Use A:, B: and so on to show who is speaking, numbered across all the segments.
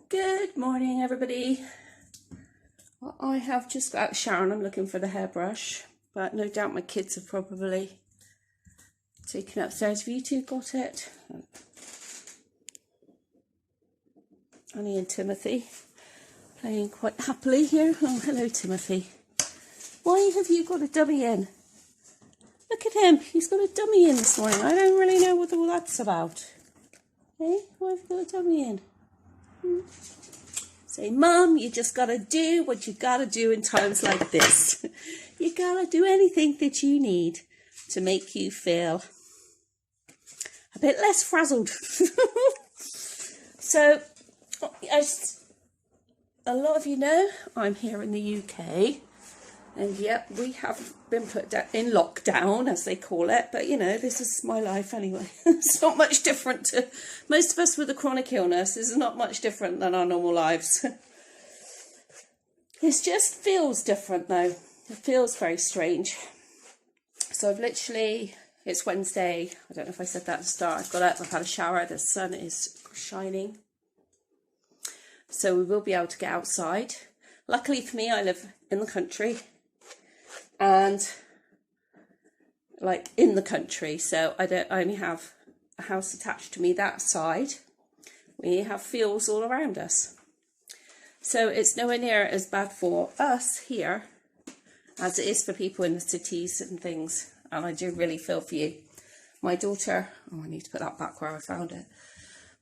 A: Good morning, everybody. Well, I have just got out of the shower and I'm looking for the hairbrush, but no doubt my kids have probably taken it upstairs. Have you two got it? Annie and Timothy playing quite happily here. Oh, hello, Timothy. Why have you got a dummy in? Look at him. He's got a dummy in this morning. I don't really know what all that's about. Hey, why have you got a dummy in? Say, Mum, you just got to do what you got to do in times like this. You got to do anything that you need to make you feel a bit less frazzled. So, as a lot of you know, I'm here in the UK. And yep, we have been put in lockdown, as they call it. But, you know, this is my life anyway. It's not much different to most of us with a chronic illness. This is not much different than our normal lives. It just feels different, though. It feels very strange. So I've literally, it's Wednesday. I don't know if I said that at the start. I've got up, I've had a shower. The sun is shining. So we will be able to get outside. Luckily for me, I live in the country. And like in the country, so I only have a house attached to me that side. We have fields all around us, so it's nowhere near as bad for us here as it is for people in the cities and things. And I do really feel for you. My daughter, oh, I need to put that back where I found it.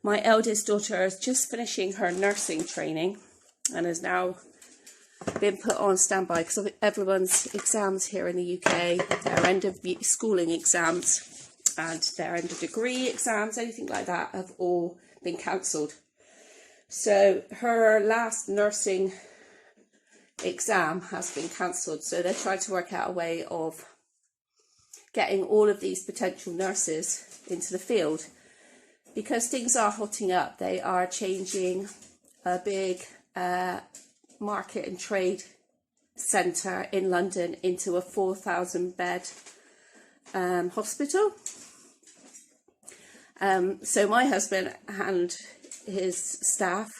A: My eldest daughter is just finishing her nursing training and is now been put on standby because everyone's exams here in the UK, their end of schooling exams and their end of degree exams, anything like that, have all been cancelled. So her last nursing exam has been cancelled. So they're trying to work out a way of getting all of these potential nurses into the field because things are hotting up. They are changing a big market and trade centre in London into a 4,000 bed hospital. So my husband and his staff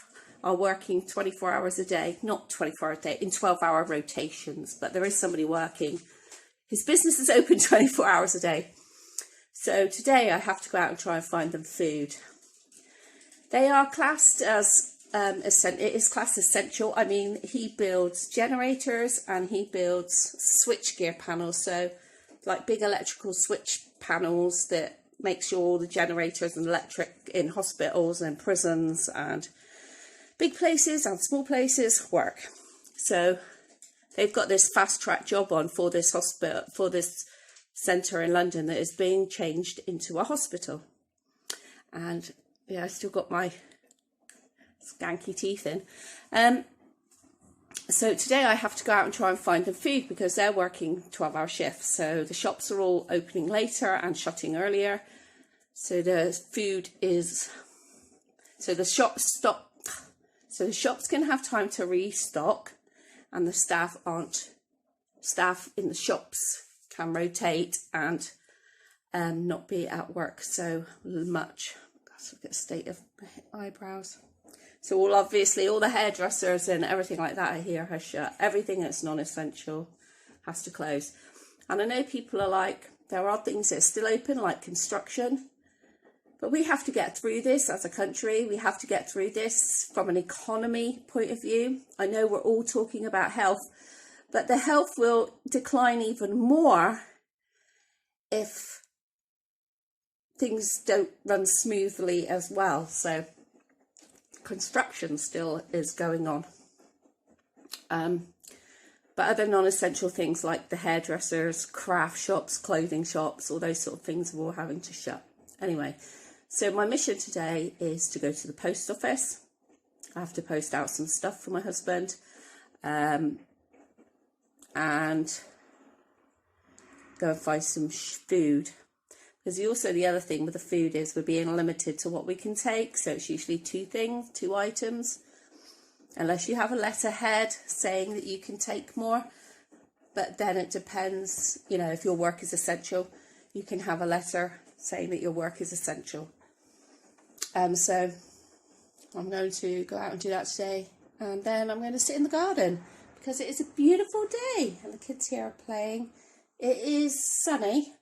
A: are working 24 hours a day, not 24 hours a day, in 12-hour rotations, but there is somebody working. His business is open 24 hours a day. So today I have to go out and try and find them food. They are classed as it is classed essential. I mean, he builds generators and he builds switchgear panels, so like big electrical switch panels that make sure all the generators and electric in hospitals and prisons and big places and small places work. So they've got this fast track job on for this hospital, for this centre in London that is being changed into a hospital. And yeah, I still got my skanky teeth in. So today I have to go out and try and find them food because they're working 12-hour shifts. So the shops are all opening later and shutting earlier. So the food is, so the shops stop. So the shops can have time to restock, and the staff in the shops can rotate and not be at work so much. Let's look at the state of my eyebrows. So obviously all the hairdressers and everything like that here has shut. Everything that's non-essential has to close. And I know people are like, there are things that are still open, like construction. But we have to get through this as a country. We have to get through this from an economy point of view. I know we're all talking about health, but the health will decline even more if things don't run smoothly as well. So construction still is going on, but other non-essential things like the hairdressers, craft shops, clothing shops, all those sort of things are all having to shut. Anyway, so my mission today is to go to the post office. I have to post out some stuff for my husband, and go and find some food. Because also the other thing with the food is we're being limited to what we can take. So it's usually two items, unless you have a letterhead saying that you can take more. But then it depends, you know, if your work is essential, you can have a letter saying that your work is essential. So I'm going to go out and do that today, and then I'm going to sit in the garden because it is a beautiful day and the kids here are playing. It is sunny,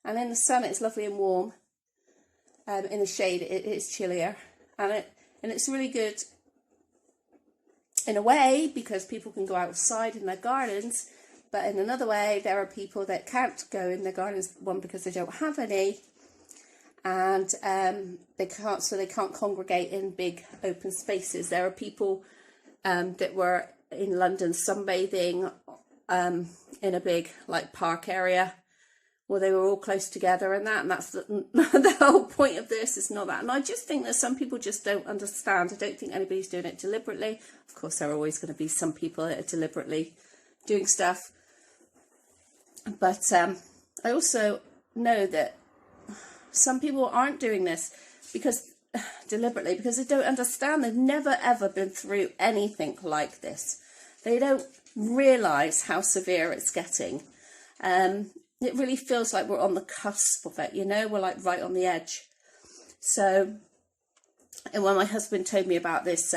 A: and in the sun it's lovely and warm. In the shade it is chillier, and it's really good in a way because people can go outside in their gardens, but in another way there are people that can't go in their gardens, one because they don't have any, and they can't congregate in big open spaces. There are people that were in London sunbathing in a big like park area where they were all close together, and that's the whole point of this, is not that. And I just think that some people just don't understand. I don't think anybody's doing it deliberately. Of course, there are always going to be some people that are deliberately doing stuff, but I also know that some people aren't doing this deliberately because they don't understand. They've never ever been through anything like this. They don't realise how severe it's getting. It really feels like we're on the cusp of it, you know, we're like right on the edge. So, and when my husband told me about this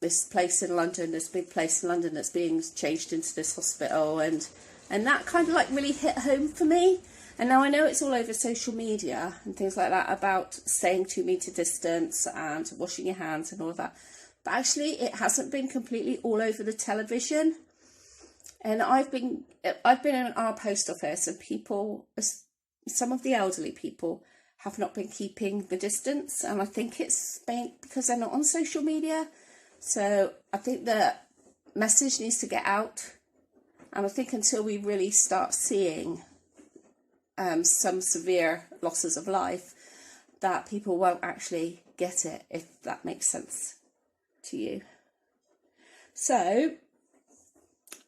A: this place in London, this big place in London that's being changed into this hospital, and that kind of like really hit home for me. And now I know it's all over social media and things like that about staying 2 metre distance and washing your hands and all of that. But actually it hasn't been completely all over the television. And I've been in our post office, and people, some of the elderly people, have not been keeping the distance. And I think it's because they're not on social media. So I think the message needs to get out. And I think until we really start seeing some severe losses of life, that people won't actually get it, if that makes sense to you. So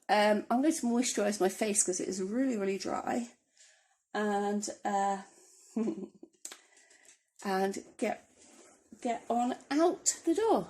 A: I'm going to moisturise my face because it is really, really dry, and and get on out the door.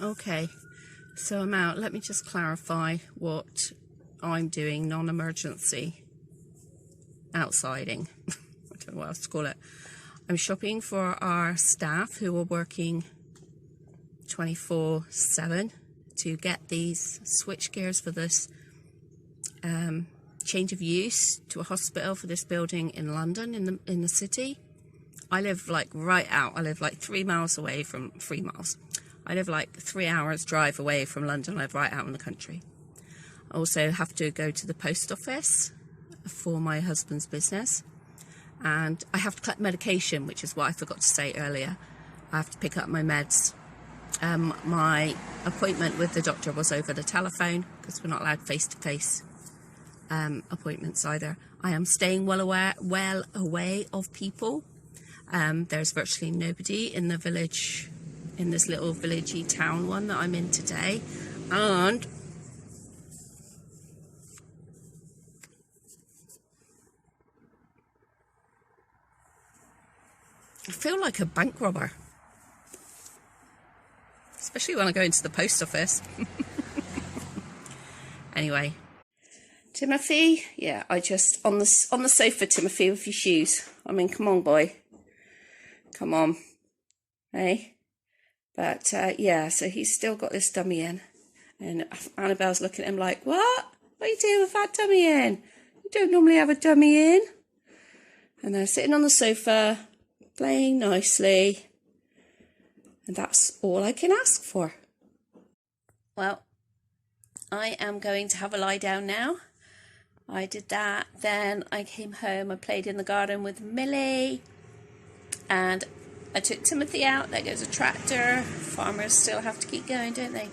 A: Okay, so I'm out. Let me just clarify what I'm doing non-emergency outsiding. I don't know what else to call it. I'm shopping for our staff who are working 24/7 to get these switch gears for this change of use to a hospital for this building in London, in the city. I live like right out. I live like 3 miles away from 3 miles. I live like 3 hours drive away from London. I live right out in the country. I also have to go to the post office for my husband's business, and I have to collect medication, which is what I forgot to say earlier. I have to pick up my meds. My appointment with the doctor was over the telephone because we're not allowed face-to-face appointments either. I am staying well away of people. There's virtually nobody in the village, in this little villagey town one that I'm in today, and I feel like a bank robber, especially when I go into the post office. Anyway, Timothy, yeah, I just on the sofa, Timothy, with your shoes. I mean, come on, boy, come on, hey. But yeah, so he's still got this dummy in, And Annabelle's looking at him like, what? What are you doing with that dummy in? You don't normally have a dummy in. And they're sitting on the sofa, playing nicely. And that's all I can ask for. Well, I am going to have a lie down now. I did that, then I came home, I played in the garden with Millie, and I took Timothy out. There goes a tractor. Farmers still have to keep going, don't they?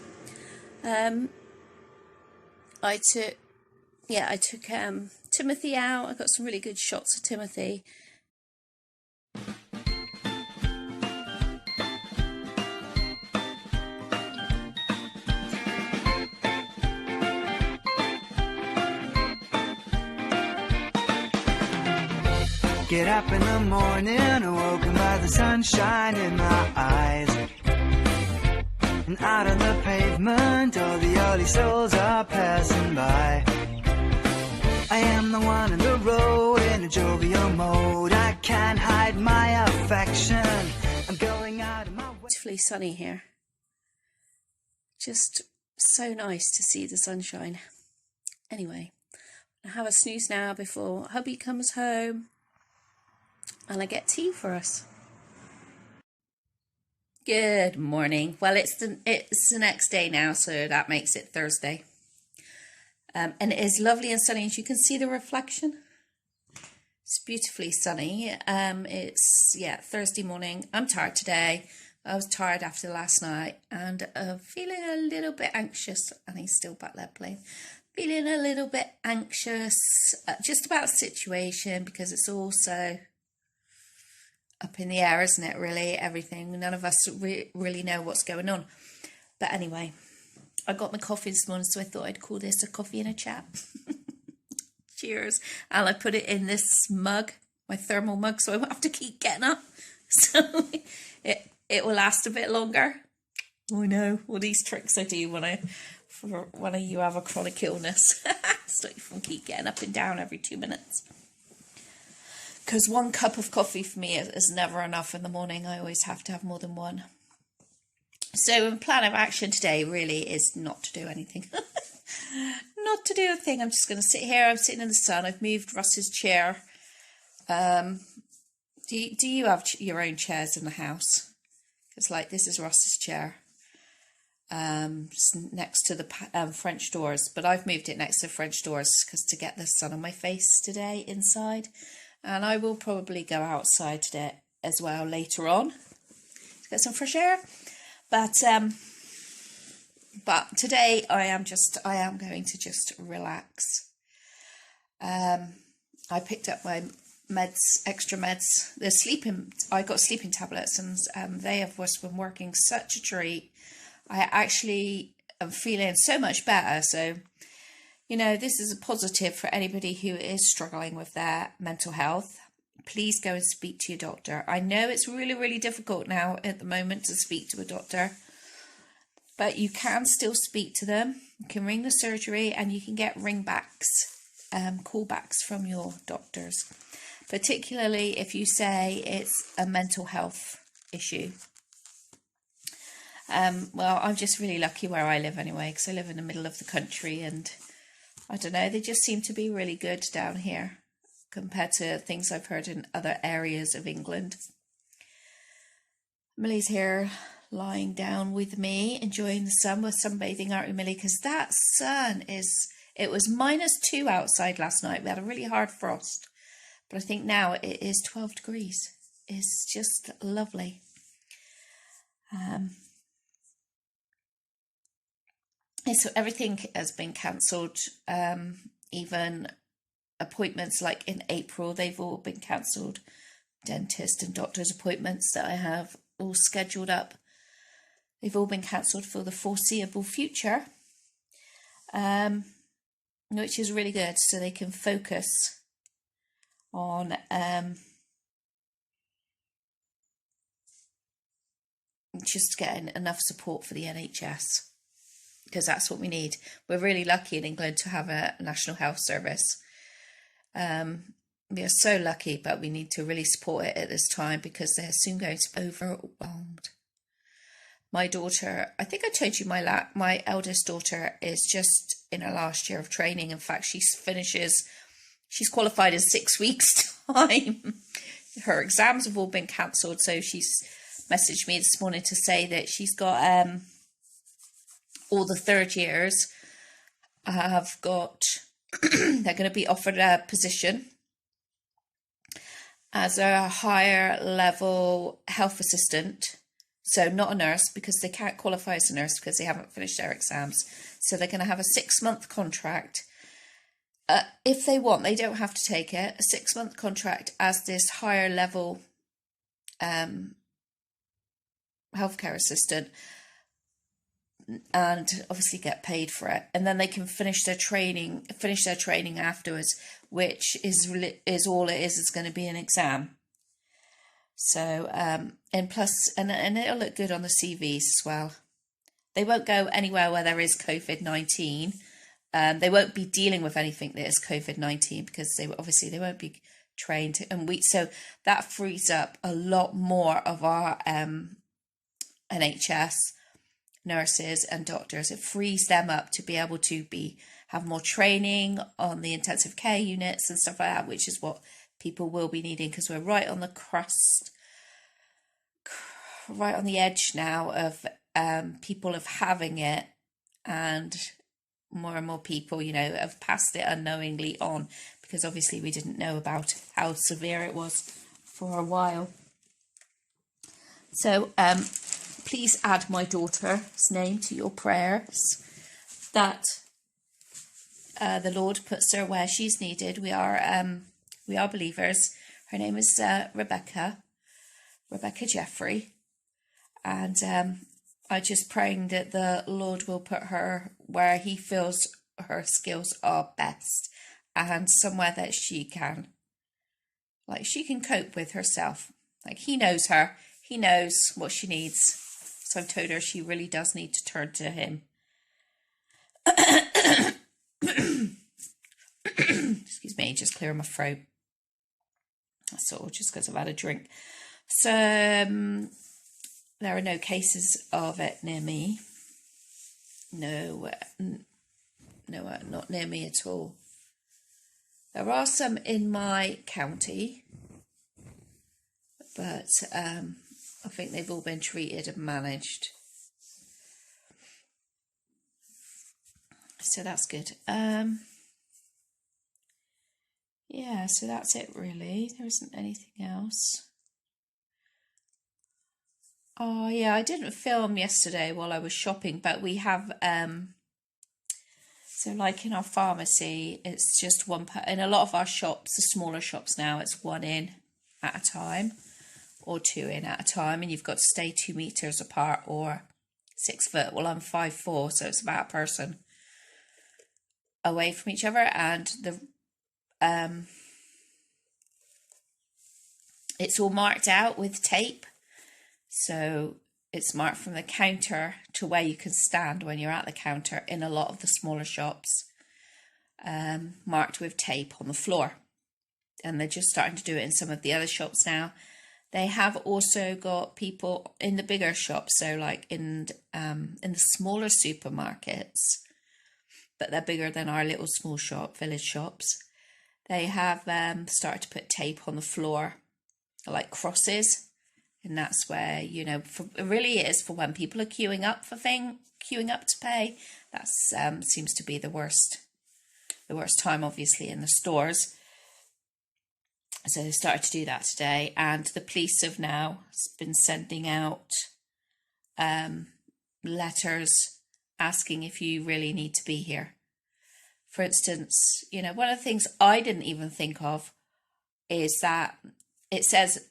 A: I took Timothy out. I got some really good shots of Timothy.
B: Get up in the morning, awoken by the sunshine in my eyes. And out on the pavement, all the early souls are passing by. I am the one in the road, in a jovial mode. I can't hide my affection. I'm going out of my way.
A: Beautifully sunny here. Just so nice to see the sunshine. Anyway, I'll have a snooze now before hubby comes home. And I get tea for us. Good morning. Well, it's the next day now, so that makes it Thursday. And it is lovely and sunny, as you can see the reflection. It's beautifully sunny. It's Thursday morning. I'm tired today. I was tired after last night and feeling a little bit anxious. And he's still back there playing. Feeling a little bit anxious just about the situation, because it's also up in the air, isn't it, really, everything. None of us really know what's going on. But anyway, I got my coffee this morning, so I thought I'd call this a coffee and a chat. Cheers. And I put it in this mug, my thermal mug, so I won't have to keep getting up. So it will last a bit longer. I know, all these tricks I do when you have a chronic illness. Stop you from keep getting up and down every 2 minutes. Because 1 cup of coffee for me is never enough in the morning. I always have to have more than one. So the plan of action today really is not to do anything. Not to do a thing. I'm just going to sit here. I'm sitting in the sun. I've moved Russ's chair. Do you have your own chairs in the house? It's like, this is Russ's chair. Next to the French doors. But I've moved it next to the French doors because to get the sun on my face today inside. And I will probably go outside today as well later on to get some fresh air. But today I am going to just relax. I picked up my extra meds. I got sleeping tablets, and they have just been working such a treat. I actually am feeling so much better. So, this is a positive for anybody who is struggling with their mental health. Please go and speak to your doctor. I know it's really, really difficult now at the moment to speak to a doctor, but you can still speak to them. You can ring the surgery and you can get callbacks from your doctors, particularly if you say it's a mental health issue. Well, I'm just really lucky where I live anyway, because I live in the middle of the country, and I don't know, they just seem to be really good down here compared to things I've heard in other areas of England. Millie's here lying down with me, enjoying the sun. We're sunbathing, aren't we, Millie? Because that sun it was -2 outside last night. We had a really hard frost, but I think now it is 12 degrees. It's just lovely. So everything has been cancelled, even appointments like in April, they've all been cancelled. Dentist and doctor's appointments that I have all scheduled up, they've all been cancelled for the foreseeable future, which is really good, so they can focus on just getting enough support for the NHS. Because that's what we need. We're really lucky in England to have a National Health Service. We are so lucky, but we need to really support it at this time because they're soon going to be overwhelmed. my daughter, I think I told you my eldest daughter is just in her last year of training. In fact, she's qualified in 6 weeks' time. Her exams have all been cancelled, so she's messaged me this morning to say that she's got all the third years have got they're going to be offered a position as a higher level health assistant. So not a nurse, because they can't qualify as a nurse because they haven't finished their exams. So they're going to have a 6-month contract. If they want, they don't have to take it. A 6-month contract as this higher level healthcare assistant, and obviously get paid for it. And then they can finish their training afterwards, which is all it is. It's going to be an exam. So, and plus, and it'll look good on the CVs as well. They won't go anywhere where there is COVID-19. They won't be dealing with anything that is COVID-19 because they won't be trained. So that frees up a lot more of our NHS nurses and doctors. It frees them up to be able to have more training on the intensive care units and stuff like that, which is what people will be needing, because we're right on the right on the edge now of people of having it, and more people, have passed it unknowingly on, because obviously we didn't know about how severe it was for a while. So please add my daughter's name to your prayers, that the Lord puts her where she's needed. We are believers. Her name is Rebecca Jeffrey, and I'm just praying that the Lord will put her where he feels her skills are best, and somewhere that she can cope with herself. Like, he knows her, he knows what she needs. So I've told her she really does need to turn to him. Excuse me, just clearing my throat. That's all, just because I've had a drink. So there are no cases of it near me. No, not near me at all. There are some in my county, but I think they've all been treated and managed. So that's good. Yeah, so that's it really. There isn't anything else. Oh yeah, I didn't film yesterday while I was shopping, but we have so like in our pharmacy, it's just one in a lot of our shops, the smaller shops now, it's 1 in at a time or 2 in at a time, and you've got to stay 2 meters apart or 6 foot. Well, I'm 5'4", so it's about a person away from each other, and the it's all marked out with tape. So it's marked from the counter to where you can stand when you're at the counter in a lot of the smaller shops, marked with tape on the floor. And they're just starting to do it in some of the other shops now. They have also got people in the bigger shops, so like in the smaller supermarkets, but they're bigger than our little small shop, village shops. They have started to put tape on the floor, like crosses. And that's where, it really is for when people are queuing up to pay. That's seems to be the worst time, obviously, in the stores. So they started to do that today, and the police have now been sending out letters asking if you really need to be here. For instance, one of the things I didn't even think of is that it says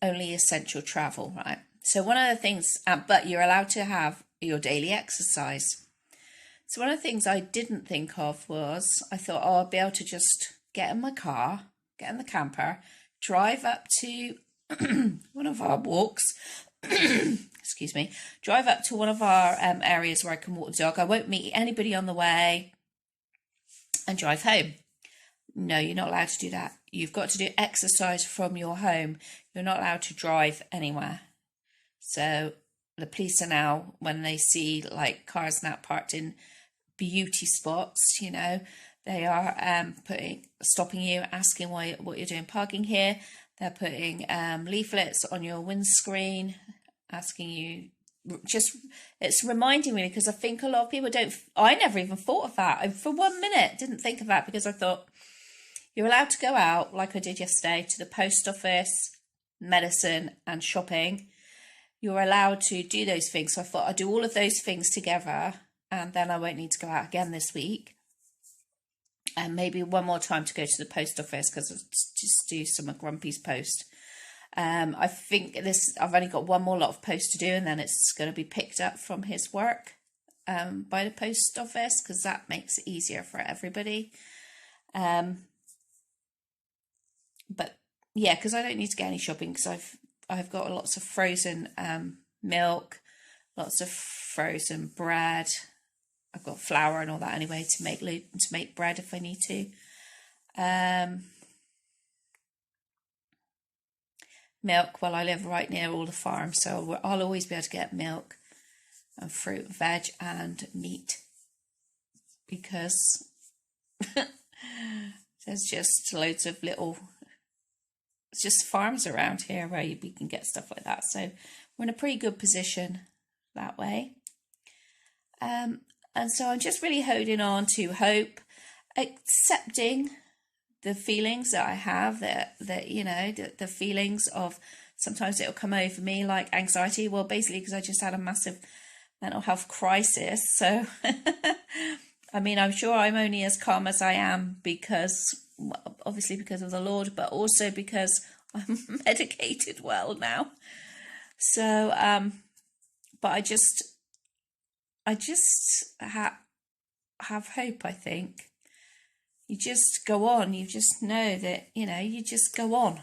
A: only essential travel, right? So one of the things, but you're allowed to have your daily exercise. So one of the things I didn't think of was, I thought, I'll be able to just get in my car, get in the camper, drive up to one of our walks, excuse me, drive up to one of our areas where I can walk the dog. I won't meet anybody on the way and drive home. No, you're not allowed to do that. You've got to do exercise from your home. You're not allowed to drive anywhere. So the police are now, when they see like cars now parked in beauty spots, you know, they are stopping you, asking what you're doing parking here. They're putting leaflets on your windscreen, asking you, it's reminding me, because I think a lot of people don't, I never even thought of that. I, for 1 minute, didn't think of that, because I thought, you're allowed to go out, like I did yesterday, to the post office, medicine and shopping. You're allowed to do those things. So I thought I'd do all of those things together, and then I won't need to go out again this week. And maybe one more time to go to the post office, because I'll just do some of Grumpy's post. I think I've only got one more lot of post to do, and then it's going to be picked up from his work by the post office, because that makes it easier for everybody. But yeah, because I don't need to get any shopping, because I've got lots of frozen milk, lots of frozen bread. I've got flour and all that anyway to make bread if I need to. Milk, well, I live right near all the farms, so I'll always be able to get milk and fruit, veg and meat, because there's just loads of little, it's just farms around here where we can get stuff like that. So we're in a pretty good position that way. And so I'm just really holding on to hope, accepting the feelings that I have, that you know, the feelings of, sometimes it'll come over me like anxiety. Well, basically because I just had a massive mental health crisis. So, I mean, I'm sure I'm only as calm as I am because, obviously because of the Lord, but also because I'm medicated well now. So, but I just have hope, I think. You just go on. You just know that, you know, you just go on.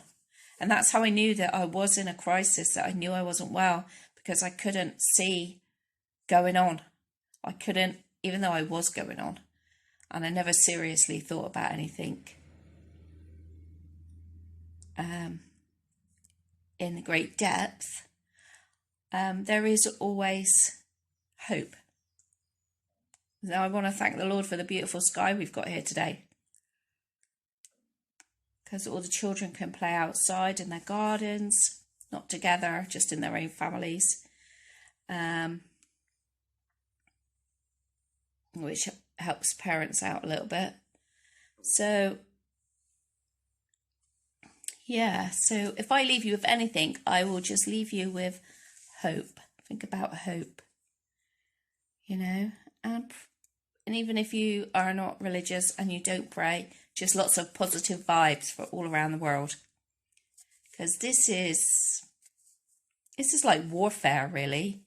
A: And that's how I knew that I was in a crisis, that I knew I wasn't well, because I couldn't see going on. I couldn't, even though I was going on. And I never seriously thought about anything in great depth. There is always hope. Now I want to thank the Lord for the beautiful sky we've got here today, because all the children can play outside in their gardens, not together, just in their own families, which helps parents out a little bit. So yeah, so if I leave you with anything, I will just leave you with hope. Think about hope, you know, and even if you are not religious and you don't pray, just lots of positive vibes for all around the world. Because this is like warfare, really.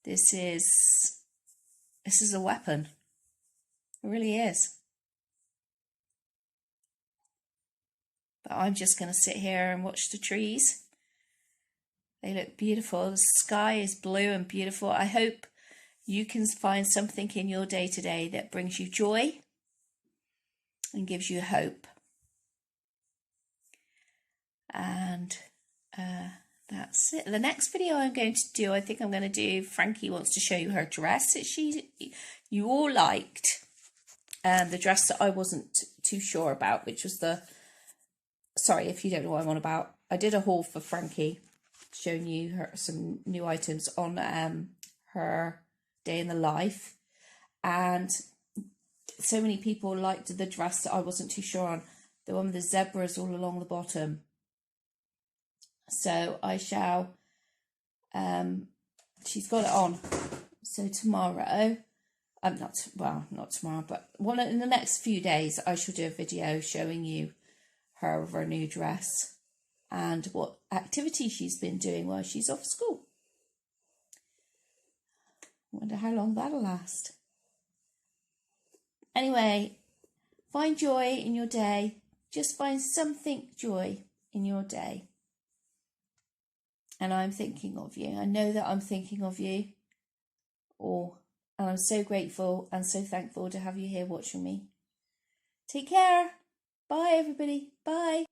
A: This is a weapon. It really is. But I'm just going to sit here and watch the trees. They look beautiful. The sky is blue and beautiful. I hope you can find something in your day-to-day that brings you joy and gives you hope. And that's it. The next video I'm going to do, I think I'm going to do, Frankie wants to show you her dress that you all liked. And the dress that I wasn't too sure about, which was sorry if you don't know what I'm on about. I did a haul for Frankie, showing you some new items on her day in the life, and so many people liked the dress that I wasn't too sure on, the one with the zebras all along the bottom. So I shall she's got it on, so tomorrow, not tomorrow, but in the next few days I shall do a video showing you her new dress and what activity she's been doing while she's off school. Wonder how long that'll last. Anyway, find joy in your day. Just find something joy in your day. And I'm thinking of you. I know that I'm thinking of you. And I'm so grateful and so thankful to have you here watching me. Take care. Bye, everybody. Bye.